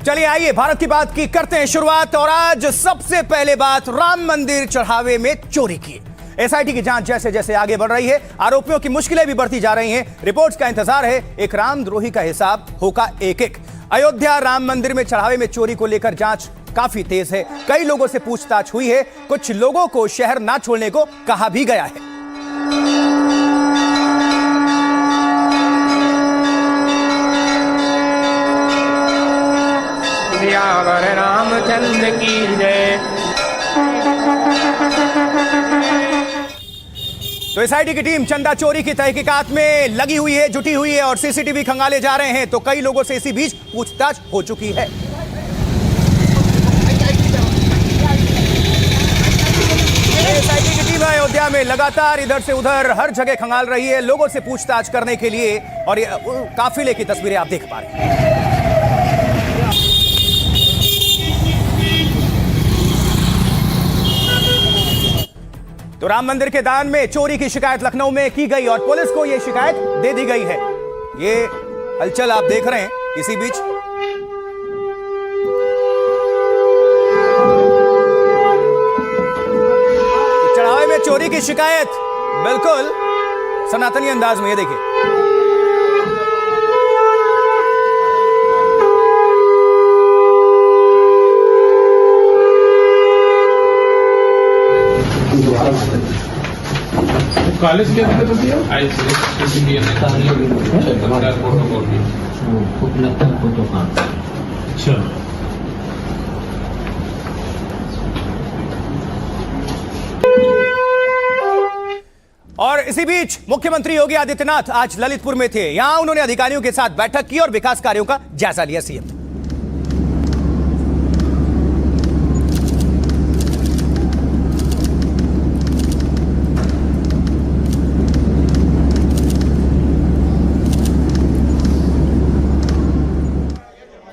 चलिए आइए भारत की बात की करते हैं शुरुआत। और आज सबसे पहले बात राम मंदिर चढ़ावे में चोरी की। एसआईटी की जांच जैसे जैसे आगे बढ़ रही है, आरोपियों की मुश्किलें भी बढ़ती जा रही हैं। रिपोर्ट्स का इंतजार है, एक रामद्रोही का हिसाब होगा एक एक। अयोध्या राम मंदिर में चढ़ावे में चोरी को लेकर जांच काफी तेज है। कई लोगों से पूछताछ हुई है, कुछ लोगों को शहर ना छोड़ने को कहा भी गया है। रामचंद्र की जय। तो एसआईटी की टीम चंदा चोरी की तहकीकात में लगी हुई है, जुटी हुई है और सीसीटीवी खंगाले जा रहे हैं। तो कई लोगों से इसी बीच पूछताछ हो चुकी है। एसआईटी की टीम अयोध्या में लगातार इधर से उधर हर जगह खंगाल रही है लोगों से पूछताछ करने के लिए। और ये काफिले की तस्वीरें आप देख पा रहे हैं। तो राम मंदिर के दान में चोरी की शिकायत लखनऊ में की गई और पुलिस को यह शिकायत दे दी गई है। ये हलचल आप देख रहे हैं। इसी बीच चढ़ावे में चोरी की शिकायत बिल्कुल सनातनी अंदाज में, ये देखिए। कॉलेज के अंदर तो दिया आई अच्छा। और इसी बीच मुख्यमंत्री योगी आदित्यनाथ आज ललितपुर में थे। यहां उन्होंने अधिकारियों के साथ बैठक की और विकास कार्यों का जायजा लिया। सीएम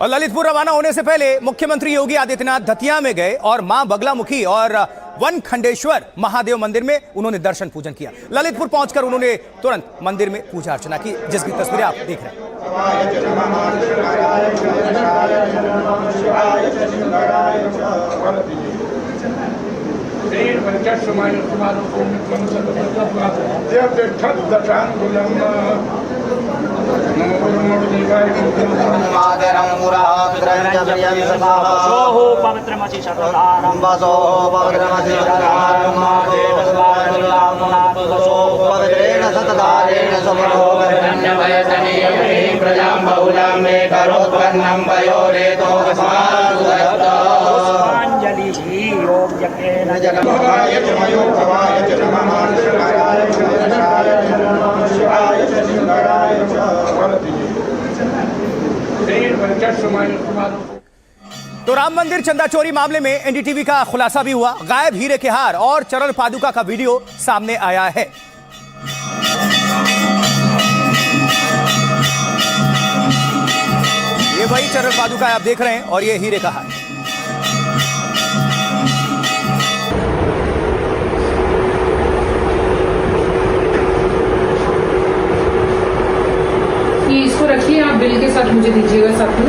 और ललितपुर रवाना होने से पहले मुख्यमंत्री योगी आदित्यनाथ दतिया में गए और मां बगलामुखी और वन खंडेश्वर महादेव मंदिर में उन्होंने दर्शन पूजन किया। ललितपुर पहुंचकर उन्होंने तुरंत मंदिर में पूजा अर्चना की, जिसकी तस्वीरें आप देख रहे हैं। तो राम मंदिर चंदा चोरी मामले में एनडीटीवी का खुलासा भी हुआ। गायब हीरे के हार और चरण पादुका का वीडियो सामने आया है। ये वही चरण पादुका आप देख रहे हैं और ये हीरे का हार। ये इसको रखिए, आप बिल के साथ मुझे दीजिएगा साथ में।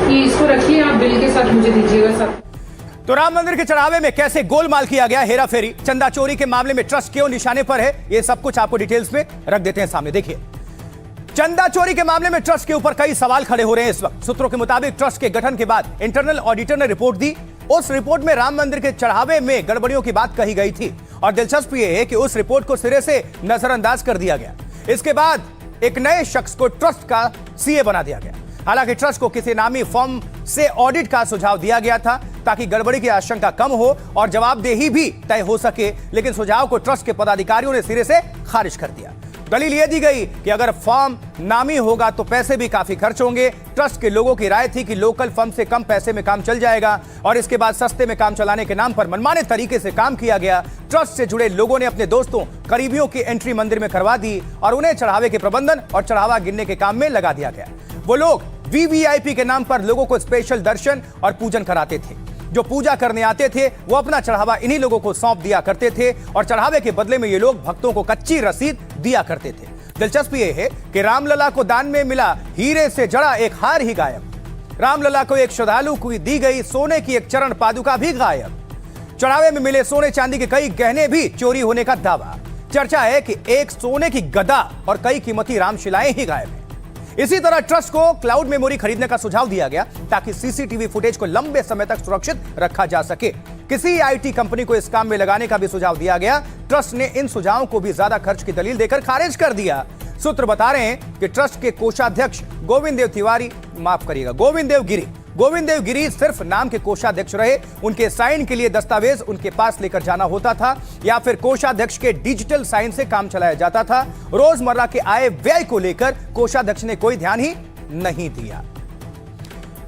ये इसको रखिए, आप बिल के साथ मुझे दीजिएगा साथ। तो राम मंदिर के चढ़ावे में कैसे गोलमाल किया गया, हेरा फेरी, चंदा चोरी के मामले में ट्रस्ट क्यों निशाने पर है, ये सब कुछ आपको डिटेल्स में रख देते हैं सामने। देखिए, चंदा चोरी के मामले में ट्रस्ट के ऊपर कई सवाल खड़े हो रहे हैं इस वक्त। सूत्रों के मुताबिक ट्रस्ट के गठन के बाद इंटरनल ऑडिटर ने रिपोर्ट दी। उस रिपोर्ट में राम मंदिर के चढ़ावे में गड़बड़ियों की बात कही गई थी और दिलचस्प यह है कि उस रिपोर्ट को सिरे से नजरअंदाज कर दिया गया। इसके बाद एक नए शख्स को ट्रस्ट का सीए बना दिया गया। हालांकि ट्रस्ट को किसी नामी फर्म से ऑडिट का सुझाव दिया गया था ताकि गड़बड़ी की आशंका कम हो और जवाबदेही भी तय हो सके, लेकिन सुझाव को ट्रस्ट के पदाधिकारियों ने सिरे से खारिज कर दिया। दलील यह दी गई कि अगर फर्म नामी होगा तो पैसे भी काफी खर्च होंगे। ट्रस्ट के लोगों की राय थी कि लोकल फर्म से कम पैसे में काम चल जाएगा और इसके बाद सस्ते में काम चलाने के नाम पर मनमाने तरीके से काम किया गया। ट्रस्ट से जुड़े लोगों ने अपने दोस्तों करीबियों की एंट्री मंदिर में करवा दी और उन्हें चढ़ावे के प्रबंधन और चढ़ावा गिनने के काम में लगा दिया गया। वो लोग वीवीआईपी के नाम पर लोगों को स्पेशल दर्शन और पूजन कराते थे। जो पूजा करने आते थे वो अपना चढ़ावा इन्हीं लोगों को सौंप दिया करते थे और चढ़ावे के बदले में ये लोग भक्तों को कच्ची रसीद दिया करते थे। दिलचस्प ये है कि रामलला को दान में मिला हीरे से जड़ा एक हार ही गायब। रामलला को एक श्रद्धालु को दी गई सोने की एक चरण पादुका भी गायब। चढ़ावे में मिले सोने चांदी के कई गहने भी चोरी होने का दावा। चर्चा है कि एक सोने की गदा और कई कीमती रामशिलाएं ही गायब हैं। इसी तरह ट्रस्ट को क्लाउड मेमोरी खरीदने का सुझाव दिया गया ताकि सीसीटीवी फुटेज को लंबे समय तक सुरक्षित रखा जा सके। किसी आईटी कंपनी को इस काम में लगाने का भी सुझाव दिया गया। ट्रस्ट ने इन सुझावों को भी ज्यादा खर्च की दलील देकर खारिज कर दिया। सूत्र बता रहे हैं कि ट्रस्ट के कोषाध्यक्ष गोविंद देव गिरी सिर्फ नाम के कोषाध्यक्ष रहे। उनके साइन के लिए दस्तावेज उनके पास लेकर जाना होता था या फिर कोषाध्यक्ष के डिजिटल साइन से काम चलाया जाता था। रोजमर्रा के आय व्यय को लेकर कोषाध्यक्ष ने कोई ध्यान ही नहीं दिया।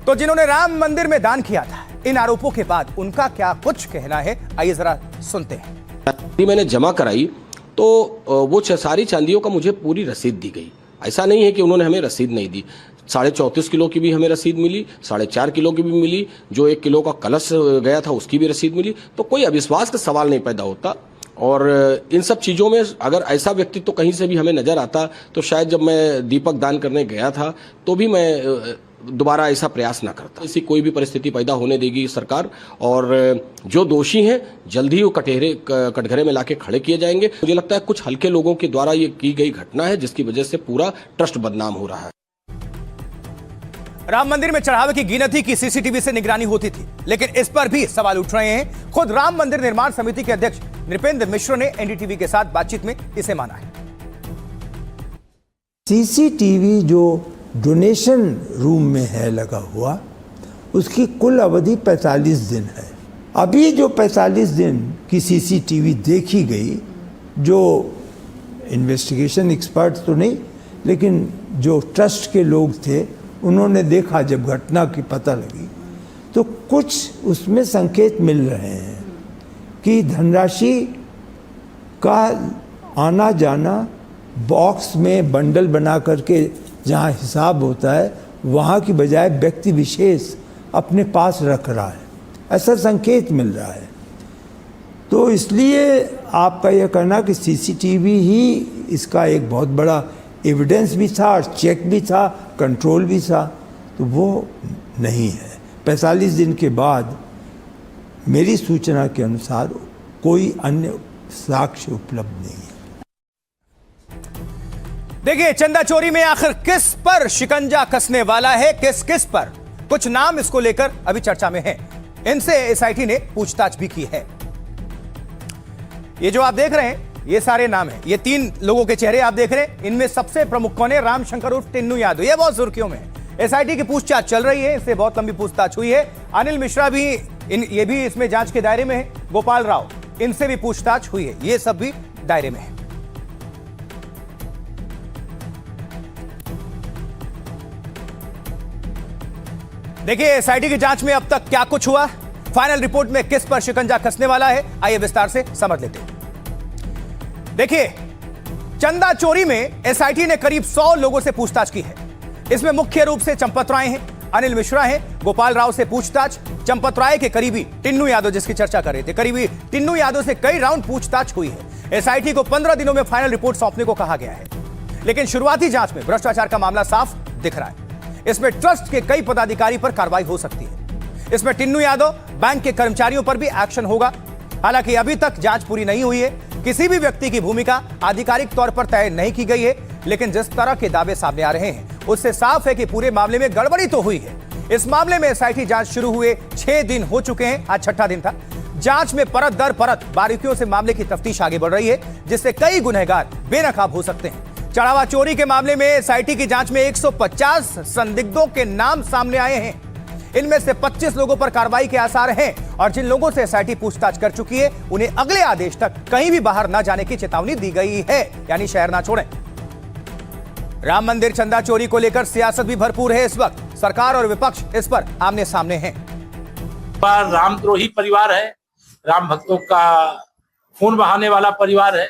तो जिन्होंने राम मंदिर में दान किया था, इन आरोपों के बाद उनका क्या कुछ कहना है, आइए जरा सुनते हैं। मैंने जमा कराई तो वो सारी चांदियों का मुझे पूरी रसीद दी गई। ऐसा नहीं है कि उन्होंने हमें रसीद नहीं दी। 34.5 किलो की भी हमें रसीद मिली, 4.5 किलो की भी मिली, जो 1 किलो का कलश गया था उसकी भी रसीद मिली। तो कोई अविश्वास का सवाल नहीं पैदा होता। और इन सब चीज़ों में अगर ऐसा व्यक्ति तो कहीं से भी हमें नजर आता तो शायद जब मैं दीपक दान करने गया था तो भी मैं दोबारा ऐसा प्रयास ना करता। ऐसी कोई भी परिस्थिति पैदा होने देगी सरकार, और जो दोषी हैं जल्द ही वो कटघरे में लाके खड़े किए जाएंगे। मुझे लगता है कुछ हल्के लोगों के द्वारा ये की गई घटना है जिसकी वजह से पूरा ट्रस्ट बदनाम हो रहा है। राम मंदिर में चढ़ावे की गिनती की सीसीटीवी से निगरानी होती थी, लेकिन इस पर भी सवाल उठ रहे हैं। खुद राम मंदिर निर्माण समिति के अध्यक्ष नृपेंद्र मिश्र ने एनडीटीवी के साथ बातचीत में इसे माना है। सीसीटीवी जो डोनेशन रूम में है लगा हुआ, उसकी कुल अवधि 45 दिन है। अभी जो 45 दिन की सीसीटीवी देखी गई, जो इन्वेस्टिगेशन एक्सपर्ट तो नहीं लेकिन जो ट्रस्ट के लोग थे उन्होंने देखा, जब घटना की पता लगी तो कुछ उसमें संकेत मिल रहे हैं कि धनराशि का आना जाना बॉक्स में बंडल बना करके जहाँ हिसाब होता है वहाँ की बजाय व्यक्ति विशेष अपने पास रख रहा है, ऐसा संकेत मिल रहा है। तो इसलिए आपका यह कहना कि सीसीटीवी ही इसका एक बहुत बड़ा एविडेंस भी था और चेक भी था, कंट्रोल भी था, तो वो नहीं है। 45 दिन के बाद मेरी सूचना के अनुसार कोई अन्य साक्ष्य उपलब्ध नहीं है। देखिए, चंदा चोरी में आखिर किस पर शिकंजा कसने वाला है, किस पर, कुछ नाम इसको लेकर अभी चर्चा में हैं। इनसे एसआईटी ने पूछताछ भी की है। ये जो आप देख रहे हैं ये सारे नाम हैं। ये 3 लोगों के चेहरे आप देख रहे हैं। इनमें सबसे प्रमुख कौन है? रामशंकर उर्फ टिन्नू यादव। ये बहुत सुर्खियों में है। एसआईटी की पूछताछ चल रही है, इससे बहुत लंबी पूछताछ हुई है। अनिल मिश्रा भी ये भी इसमें जांच के दायरे में है। गोपाल राव, इनसे भी पूछताछ हुई है। ये सब भी दायरे में है। देखिए, एसआईटी की जांच में अब तक क्या कुछ हुआ, फाइनल रिपोर्ट में किस पर शिकंजा कसने वाला है, आइए विस्तार से समझ लेते हैं। देखिए, चंदा चोरी में एसआईटी ने करीब 100 लोगों से पूछताछ की है। इसमें मुख्य रूप से चंपत राय हैं, अनिल मिश्रा हैं, गोपाल राव से पूछताछ, चंपत राय के करीबी टिन्नू यादव जिसकी चर्चा कर रहे थे, करीबी टिन्नू यादव से कई राउंड पूछताछ हुई है। एसआईटी को 15 दिनों में फाइनल रिपोर्ट सौंपने को कहा गया है, लेकिन शुरुआती जांच में भ्रष्टाचार का मामला साफ दिख रहा है। इसमें ट्रस्ट के कई पदाधिकारी पर कार्रवाई हो सकती है। इसमें टिन्नू यादव, बैंक के कर्मचारियों पर भी एक्शन होगा। हालांकि अभी तक जांच पूरी नहीं हुई है, किसी भी व्यक्ति की भूमिका आधिकारिक तौर पर तय नहीं की गई है, लेकिन जिस तरह के दावे सामने आ रहे हैं उससे साफ है कि पूरे मामले में गड़बड़ी तो हुई है। इस मामले में एसआईटी जांच शुरू हुए 6 दिन हो चुके हैं, आज 6ठा दिन था। जांच में परत दर परत बारीकियों से मामले की तफ्तीश आगे बढ़ रही है, जिससे कई गुनहगार बेनकाब हो सकते हैं। चढ़ावा चोरी के मामले में एसआईटी की जांच में 150 संदिग्धों के नाम सामने आए हैं। इनमें से 25 लोगों पर कार्रवाई के आसार हैं और जिन लोगों से एसआईटी पूछताछ कर चुकी है उन्हें अगले आदेश तक कहीं भी बाहर न जाने की चेतावनी दी गई है, यानी शहर ना छोड़ें। राम मंदिर चंदा चोरी को लेकर सियासत भी भरपूर है। इस वक्त सरकार और विपक्ष इस पर आमने सामने हैं। रामद्रोही परिवार है, राम भक्तों का खून बहाने वाला परिवार है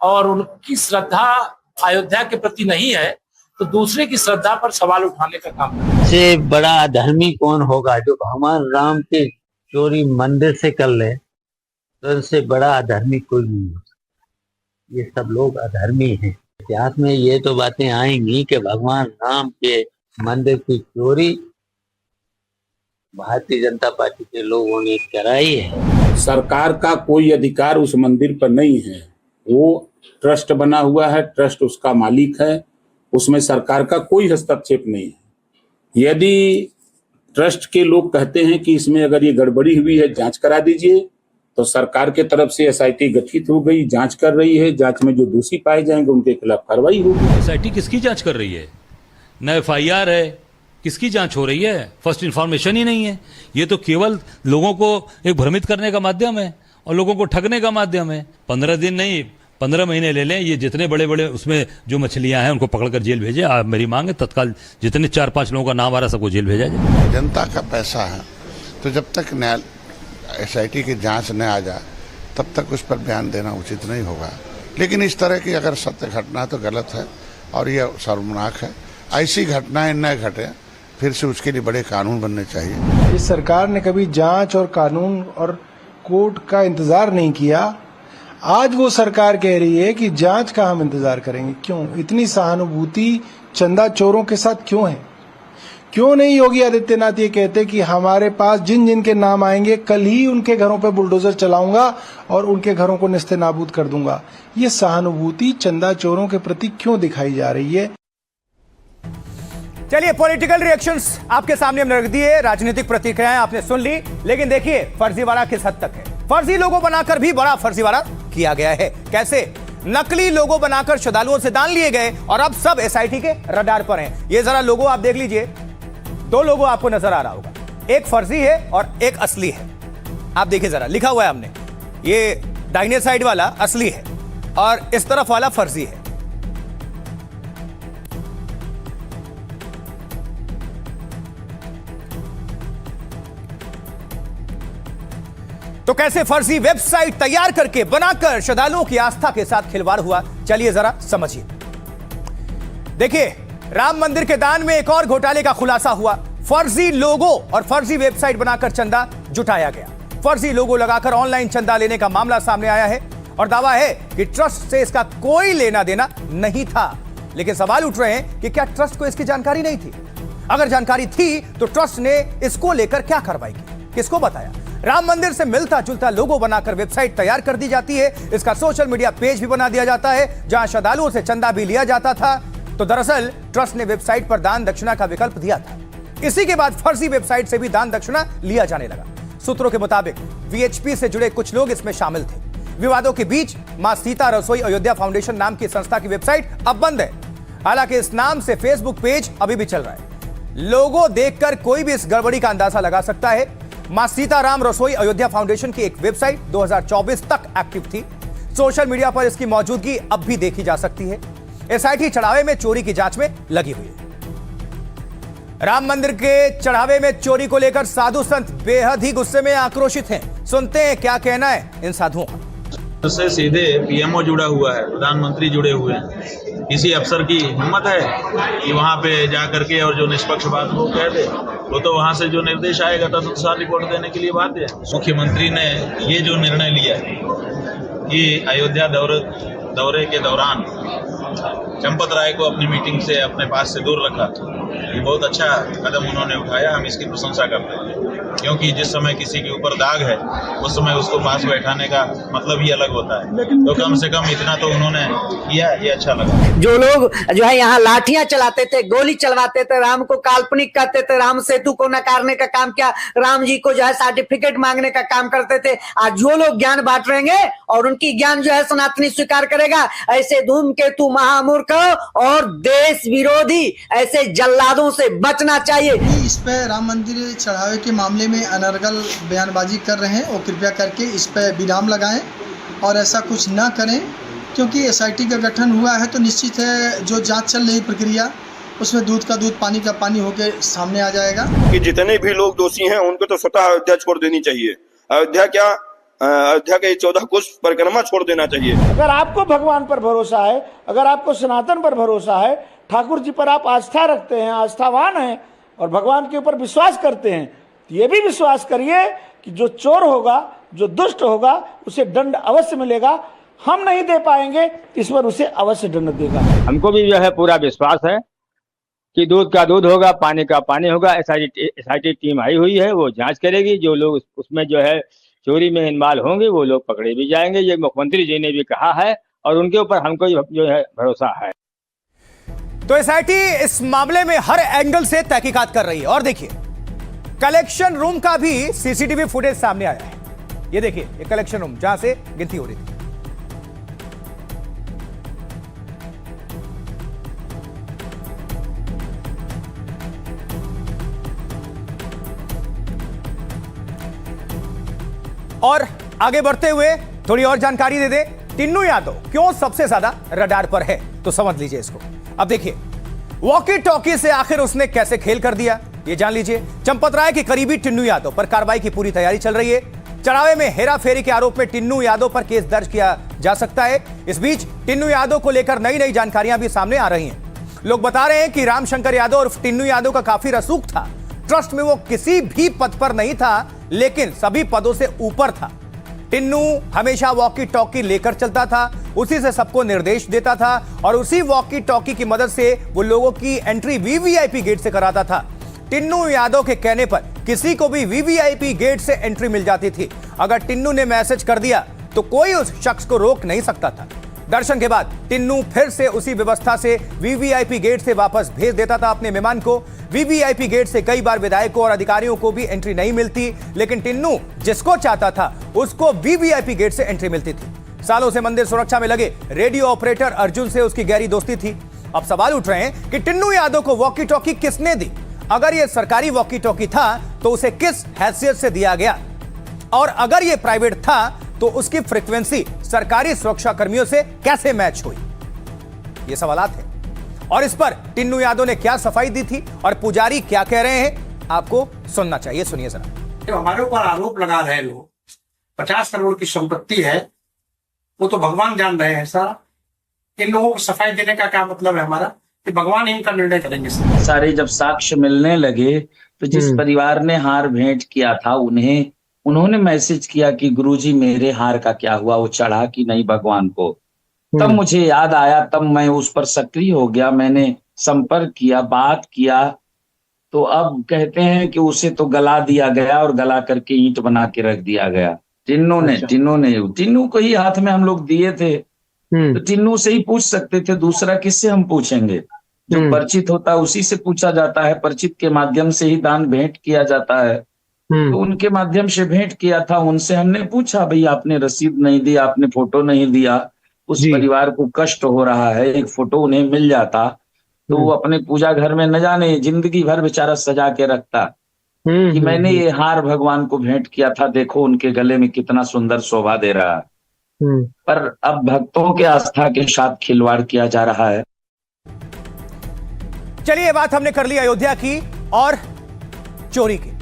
और उनकी श्रद्धा अयोध्या के प्रति नहीं है, तो दूसरे की श्रद्धा पर सवाल उठाने का काम करते हैं। से बड़ा अधर्मी कौन होगा जो भगवान राम के चोरी मंदिर से कर ले, तो इससे बड़ा अधर्मी कोई नहीं हो सकता। ये सब लोग अधर्मी हैं। इतिहास में ये तो बातें आएंगी कि भगवान राम के मंदिर की चोरी भारतीय जनता पार्टी के लोगों ने कराई है। सरकार का कोई अधिकार उस मंदिर पर नहीं है। वो ट्रस्ट बना हुआ है, ट्रस्ट उसका मालिक है, उसमें सरकार का कोई हस्तक्षेप नहीं है। यदि ट्रस्ट के लोग कहते हैं कि इसमें अगर ये गड़बड़ी हुई है जांच करा दीजिए, तो सरकार के तरफ से एसआईटी गठित हो गई, जांच कर रही है। जांच में जो दोषी पाए जाएंगे उनके खिलाफ कार्रवाई होगी। एसआईटी किसकी जांच कर रही है? न एफआईआर है, किसकी जांच हो रही है? फर्स्ट इन्फॉर्मेशन ही नहीं है। ये तो केवल लोगों को एक भ्रमित करने का माध्यम है और लोगों को ठगने का माध्यम है। 15 दिन नहीं 15 महीने ले लें, ये जितने बड़े बड़े उसमें जो मछलियां हैं उनको पकड़कर जेल भेजे। मेरी मांग है तत्काल जितने 4-5 लोगों का नाम आ रहा सबको जेल भेजा जाए। जनता का पैसा है, तो जब तक एसआईटी की जांच न आ जाए तब तक उस पर बयान देना उचित नहीं होगा। लेकिन इस तरह की अगर सत्य घटना तो गलत है और यह शर्मनाक है। ऐसी घटनाएं न घटे, फिर से उसके लिए बड़े कानून बनने चाहिए। इस सरकार ने कभी जांच और कानून और कोर्ट का इंतजार नहीं किया। आज वो सरकार कह रही है कि जांच का हम इंतजार करेंगे। क्यों इतनी सहानुभूति चंदा चोरों के साथ क्यों है? क्यों नहीं योगी आदित्यनाथ ये कहते कि हमारे पास जिन जिन के नाम आएंगे कल ही उनके घरों पे बुलडोजर चलाऊंगा और उनके घरों को निस्ते नाबूद कर दूंगा। ये सहानुभूति चंदा चोरों के प्रति क्यों दिखाई जा रही है? चलिए, पॉलिटिकल रिएक्शंस आपके सामने हमने रख दिए, राजनीतिक प्रतिक्रियाएं आपने सुन ली, लेकिन देखिए फर्जीवाड़ा किस हद तक है। फर्जी लोगो बनाकर भी बड़ा फर्जीवाड़ा किया गया है। कैसे? नकली लोगो बनाकर श्रद्धालुओं से दान लिए गए और अब सब एसआईटी के रडार पर हैं। ये जरा लोगो आप देख लीजिए, 2 लोगो आपको नजर आ रहा होगा, एक फर्जी है और एक असली है। आप देखिए जरा, लिखा हुआ है हमने, ये दाहिने साइड वाला असली है और इस तरफ वाला फर्जी है। तो कैसे फर्जी वेबसाइट तैयार करके बनाकर श्रद्धालुओं की आस्था के साथ खिलवाड़ हुआ, चलिए जरा समझिए। देखिए, राम मंदिर के दान में एक और घोटाले का खुलासा हुआ। फर्जी लोगो और फर्जी वेबसाइट बनाकर चंदा जुटाया गया। फर्जी लोगो लगाकर ऑनलाइन चंदा लेने का मामला सामने आया है और दावा है कि ट्रस्ट से इसका कोई लेना देना नहीं था। लेकिन सवाल उठ रहे हैं कि क्या ट्रस्ट को इसकी जानकारी नहीं थी? अगर जानकारी थी तो ट्रस्ट ने इसको लेकर क्या कार्रवाई की, किसको बताया? राम मंदिर से मिलता जुलता लोगो बनाकर वेबसाइट तैयार कर दी जाती है, इसका सोशल मीडिया पेज भी बना दिया जाता है जहां श्रद्धालुओं से चंदा भी लिया जाता था। तो दरअसल ट्रस्ट ने वेबसाइट पर दान दक्षिणा का विकल्प दिया था। इसी के बाद फर्जी वेबसाइट से भी दान दक्षिणा लिया जाने लगा। सूत्रों के मुताबिक वीएचपी से जुड़े कुछ लोग इसमें शामिल थे। विवादों के बीच मां सीता रसोई अयोध्या फाउंडेशन नाम की संस्था की वेबसाइट अब बंद है। हालांकि इस नाम से फेसबुक पेज अभी भी चल रहा है। लोगो देखकर कोई भी इस गड़बड़ी का अंदाजा लगा सकता है। मां सीताराम रसोई अयोध्या फाउंडेशन की एक वेबसाइट 2024 तक एक्टिव थी। सोशल मीडिया पर इसकी मौजूदगी अब भी देखी जा सकती है। एसआईटी चढ़ावे में चोरी की जांच में लगी हुई है। राम मंदिर के चढ़ावे में चोरी को लेकर साधु संत बेहद ही गुस्से में आक्रोशित हैं। सुनते हैं क्या कहना है इन साधुओं का। उससे सीधे पीएमओ जुड़ा हुआ है, प्रधानमंत्री जुड़े हुए हैं। किसी अफसर की हिम्मत है कि वहां पे जा करके और जो निष्पक्ष बात वो कह दे, वो तो वहां से जो निर्देश आएगा तदनुसार रिपोर्ट देने के लिए बाध्य है। मुख्यमंत्री ने ये जो निर्णय लिया कि अयोध्या दौरे के दौरान चंपत राय को अपनी मीटिंग से अपने पास से दूर रखा, ये बहुत अच्छा कदम उन्होंने उठाया। हम इसकी प्रशंसा करते हैं, क्योंकि जिस समय किसी के ऊपर दाग है उस समय उसको पास बैठाने का मतलब ही अलग होता है। तो कम से कम इतना तो उन्होंने किया, ये अच्छा लगा। जो लोग जो है यहाँ लाठियां चलाते थे, गोली चलवाते थे, राम को काल्पनिक कहते थे, राम सेतु को नकारने का काम किया, राम जी को जो है सर्टिफिकेट मांगने का काम करते थे, आज जो लोग ज्ञान बांट रहेंगे और उनकी ज्ञान जो है सनातनी स्वीकार करेगा, ऐसे धूमकेतु महामूर्ख और देश विरोधी ऐसे जल्लादों से बचना चाहिए। इस पे राम मंदिर चढ़ावे के मामले में अनर्गल बयानबाजी कर रहे हैं और कृपया करके इस पे विराम लगाएं और ऐसा कुछ ना करें, क्योंकि एसआईटी का गठन हुआ है तो निश्चित है जो जांच चल रही प्रक्रिया उसमें दूध का दूध पानी का पानी होकर सामने आ जाएगा। कि जितने भी लोग दोषी हैं उनको तो स्वतः अयोध्या छोड़ देनी चाहिए। अयोध्या के 14 कोस परिक्रमा छोड़ देना चाहिए। अगर आपको भगवान पर भरोसा है, अगर आपको सनातन पर भरोसा है, ठाकुर जी पर आप आस्था रखते हैं, आस्थावान हैं और भगवान के ऊपर विश्वास करते हैं, तो ये भी विश्वास करिए कि जो चोर होगा, जो दुष्ट होगा, उसे दंड अवश्य मिलेगा। हम नहीं दे पाएंगे, ईश्वर उसे अवश्य दंड देगा। हमको भी जो है पूरा विश्वास है कि दूध का दूध होगा, पानी का पानी होगा। एसआईटी टीम आई हुई है, वो जांच करेगी। जो लोग उसमें जो है चोरी में इन्वॉल्व होंगे वो लोग पकड़े भी जाएंगे, ये मुख्यमंत्री जी ने भी कहा है और उनके ऊपर हमको जो है भरोसा है। तो एसआईटी इस मामले में हर एंगल से तहकीकात कर रही है। और देखिए, कलेक्शन रूम का भी सीसीटीवी फुटेज सामने आया है। ये देखिए, ये कलेक्शन रूम जहां से गिनती हो रही थी। और आगे बढ़ते हुए थोड़ी और जानकारी दे दें, टिन्नू यादव क्यों सबसे ज्यादा रडार पर है, तो समझ लीजिए इसको। अब देखिए, वॉकी टॉकी से आखिर उसने कैसे खेल कर दिया, ये जान लीजिए। चंपत राय के करीबी टिन्नू यादव पर कार्रवाई की पूरी तैयारी चल रही है। चढ़ावे में हेरा फेरी के आरोप में टिन्नू यादव पर केस दर्ज किया जा सकता है। इस बीच टिन्नू यादव को लेकर नई नई जानकारियां भी सामने आ रही हैं। लोग बता रहे हैं कि रामशंकर यादव और टिन्नू यादव का काफी रसूख था। ट्रस्ट में वो किसी भी पद पर नहीं था, लेकिन सभी पदों से ऊपर था। टिन्नू हमेशा वॉकी टॉकी लेकर चलता था, उसी से सबको निर्देश देता था और उसी वॉकी टॉकी की मदद से वो लोगों की एंट्री वीवीआईपी गेट से कराता था। टिन्नू यादव के कहने पर किसी को भी वीवीआईपी गेट से एंट्री मिल जाती थी। अगर टिन्नू ने मैसेज कर दिया तो कोई उस शख्स को रोक नहीं सकता था। दर्शन के बाद टिन्नू फिर से उसी व्यवस्था से वीवीआईपी गेट से वापस भेज देता था अपने मेहमान को। वीवीआईपी गेट से कई बार विधायकों और अधिकारियों को भी एंट्री नहीं मिलती, लेकिन टिन्नू जिसको चाहता था उसको वीवीआईपी गेट से एंट्री मिलती थी। सालों से मंदिर सुरक्षा में लगे रेडियो ऑपरेटर अर्जुन से उसकी गहरी दोस्ती थी। अब सवाल उठ रहे हैं कि टिन्नू यादव को वॉकी टॉकी किसने दी? अगर यह सरकारी वॉकी टॉकी था तो उसे किस हैसियत से दिया गया, और अगर यह प्राइवेट था तो उसकी फ्रीक्वेंसी सरकारी सुरक्षा कर्मियों से कैसे मैच हुई? ये सवालात हैं और इस पर टिन्नू यादव ने क्या सफाई दी थी और पुजारी क्या कह रहे हैं, आपको सुनना चाहिए। सुनिए जरा। जो हमारे ऊपर आरोप लगा रहे हैं लोग, 50 करोड़ की संपत्ति है, वो तो भगवान जान रहे हैं सारा। इन लोगों को सफाई देने का क्या मतलब है हमारा, कि भगवान इनका निर्णय करेंगे। सारे जब साक्ष्य मिलने लगे तो जिस परिवार ने हार भेंट किया था उन्होंने मैसेज किया कि गुरुजी मेरे हार का क्या हुआ, वो चढ़ा कि नहीं भगवान को। तब मुझे याद आया, तब मैं उस पर सक्रिय हो गया, मैंने संपर्क किया, बात किया। तो अब कहते हैं कि उसे तो गला दिया गया और गला करके ईंट बना के रख दिया गया। टिन्नू को ही हाथ में हम लोग दिए थे, तो टिन्नू से ही पूछ सकते थे, दूसरा किससे हम पूछेंगे? जो परिचित होता है उसी से पूछा जाता है, परिचित के माध्यम से ही दान भेंट किया जाता है। तो उनके माध्यम से भेंट किया था, उनसे हमने पूछा, भाई आपने रसीद नहीं दी, आपने फोटो नहीं दिया, उस परिवार को कष्ट हो रहा है, एक फोटो उन्हें मिल जाता तो वो अपने पूजा घर में न जाने जिंदगी भर बेचारा सजा के रखता कि मैंने ये हार भगवान को भेंट किया था, देखो उनके गले में कितना सुंदर शोभा दे रहा है। पर अब भक्तों के आस्था के साथ खिलवाड़ किया जा रहा है। चलिए, ये बात हमने कर ली अयोध्या की और चोरी की,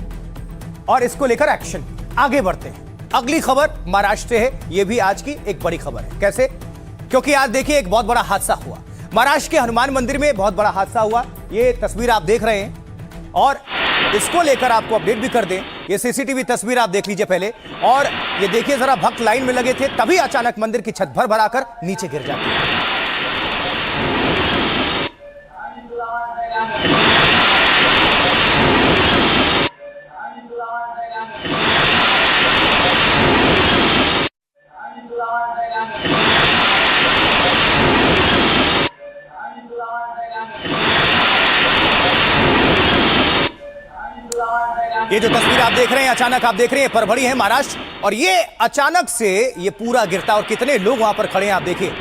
और इसको लेकर एक्शन। आगे बढ़ते हैं। अगली खबर महाराष्ट्र से है, यह भी आज की एक बड़ी खबर है। कैसे? क्योंकि आज देखिए एक बहुत बड़ा हादसा हुआ। महाराष्ट्र के हनुमान मंदिर में बहुत बड़ा हादसा हुआ। ये तस्वीर आप देख रहे हैं और इसको लेकर आपको अपडेट भी कर दें। ये सीसीटीवी तस्वीर आप देख लीजिए पहले, और ये देखिए जरा, भक्त लाइन में लगे थे, तभी अचानक मंदिर की छत भर भराकर नीचे गिर जाती है। ये जो तस्वीर आप देख रहे हैं, अचानक आप देख रहे हैं, परभणी है महाराष्ट्र, और ये अचानक से ये पूरा गिरता, और कितने लोग वहां पर खड़े हैं आप देखिए।